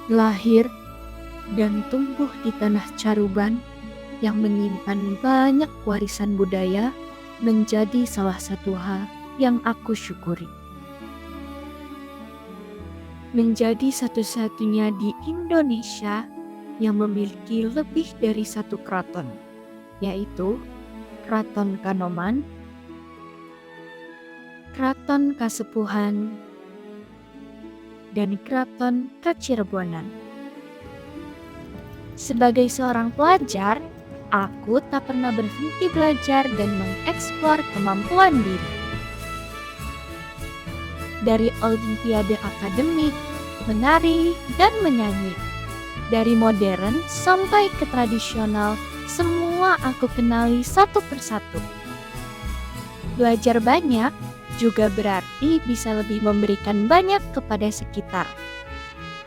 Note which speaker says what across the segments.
Speaker 1: lahir dan tumbuh di tanah Caruban yang menyimpan banyak warisan budaya menjadi salah satu hal yang aku syukuri. Menjadi satu-satunya di Indonesia yang memiliki lebih dari satu keraton, yaitu Keraton Kanoman, Keraton Kasepuhan, dan Keraton Kacirebonan. Sebagai seorang pelajar, aku tak pernah berhenti belajar dan mengeksplor kemampuan diri. Dari olimpiade akademik, menari, dan menyanyi. Dari modern sampai ke tradisional, semua aku kenali satu persatu. Belajar banyak juga berarti bisa lebih memberikan banyak kepada sekitar.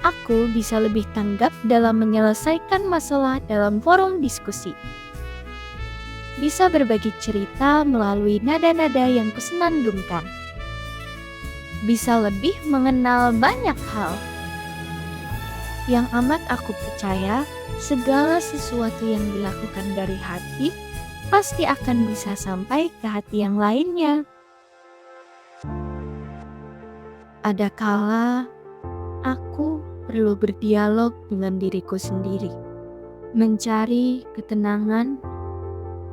Speaker 1: Aku bisa lebih tanggap dalam menyelesaikan masalah dalam forum diskusi. Bisa berbagi cerita melalui nada-nada yang kusenandungkan. Bisa lebih mengenal banyak hal. Yang amat aku percaya, segala sesuatu yang dilakukan dari hati pasti akan bisa sampai ke hati yang lainnya. Ada kala aku perlu berdialog dengan diriku sendiri, mencari ketenangan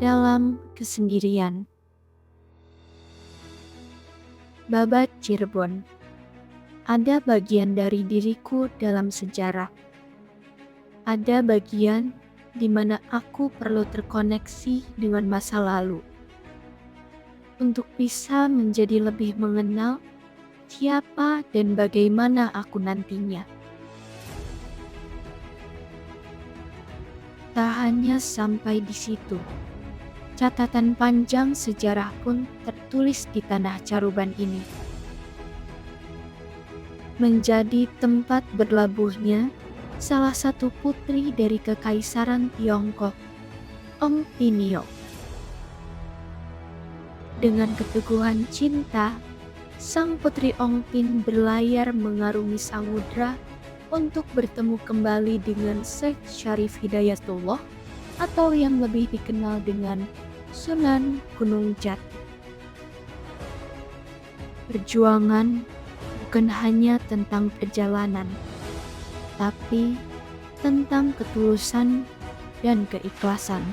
Speaker 1: dalam kesendirian. Babat Cirebon. Ada bagian dari diriku dalam sejarah. Ada bagian di mana aku perlu terkoneksi dengan masa lalu. Untuk bisa menjadi lebih mengenal siapa dan bagaimana aku nantinya. Tak hanya sampai di situ. Catatan panjang sejarah pun tertulis di tanah Caruban ini. Menjadi tempat berlabuhnya salah satu putri dari Kekaisaran Tiongkok, Ong Tinio. Dengan keteguhan cinta, sang putri Ong Tin berlayar mengarungi samudra untuk bertemu kembali dengan Syekh Syarif Hidayatullah atau yang lebih dikenal dengan Sunan Gunung Jati. Perjuangan bukan hanya tentang perjalanan, tapi tentang ketulusan dan keikhlasan.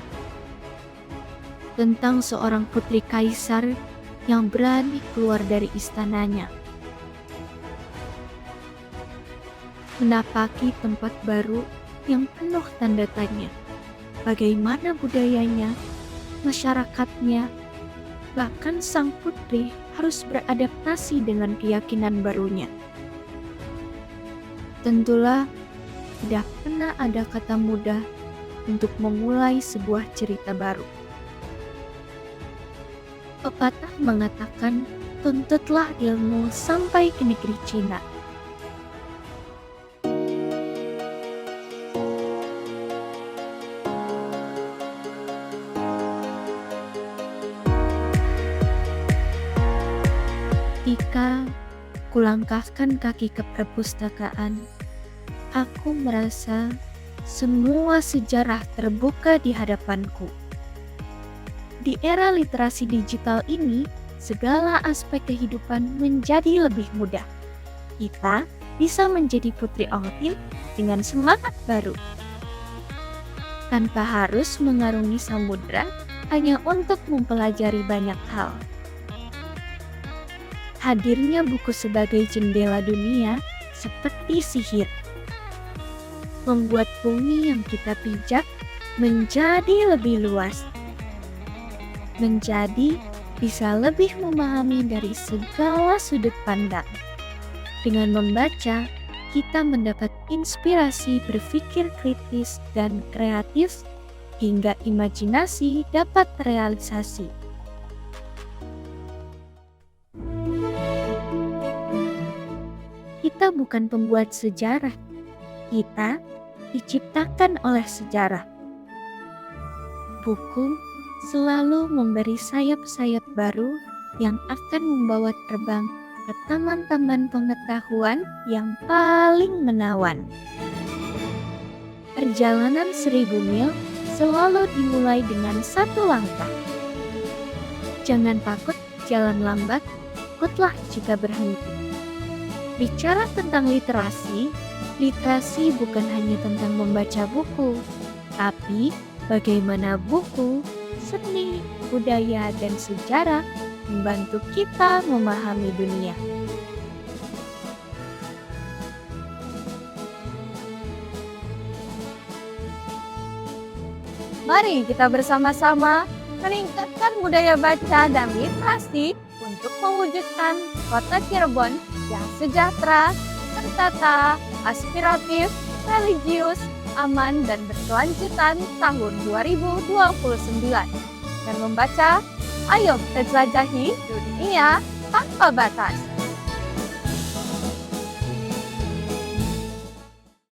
Speaker 1: Tentang seorang putri kaisar yang berani keluar dari istananya, menapaki tempat baru yang penuh tanda tanya. Bagaimana budayanya, masyarakatnya, bahkan sang putri harus beradaptasi dengan keyakinan barunya. Tentulah tidak pernah ada kata mudah untuk memulai sebuah cerita baru. Pepatah mengatakan, tuntutlah ilmu sampai ke negeri Cina. Ketika kulangkahkan kaki ke perpustakaan, aku merasa semua sejarah terbuka di hadapanku. Di era literasi digital ini, segala aspek kehidupan menjadi lebih mudah. Kita bisa menjadi putri Ong Tin dengan semangat baru. Tanpa harus mengarungi samudra hanya untuk mempelajari banyak hal. Hadirnya buku sebagai jendela dunia seperti sihir, membuat bumi yang kita pijak menjadi lebih luas, menjadi bisa lebih memahami dari segala sudut pandang. Dengan membaca, kita mendapat inspirasi berpikir kritis dan kreatif hingga imajinasi dapat terrealisasi. Kita bukan pembuat sejarah, kita diciptakan oleh sejarah. Buku selalu memberi sayap-sayap baru yang akan membawa terbang ke taman-taman pengetahuan yang paling menawan. Perjalanan 1000 mil selalu dimulai dengan satu langkah. Jangan takut jalan lambat, takutlah jika berhenti. Bicara tentang literasi, literasi bukan hanya tentang membaca buku, tapi bagaimana buku, seni, budaya, dan sejarah membantu kita memahami dunia. Mari kita bersama-sama meningkatkan budaya baca dan literasi untuk mewujudkan kota Cirebon yang sejahtera, tertata, aspiratif, religius, aman, dan berkelanjutan tahun 2029. Dan membaca, ayo kita jelajahi dunia tanpa batas.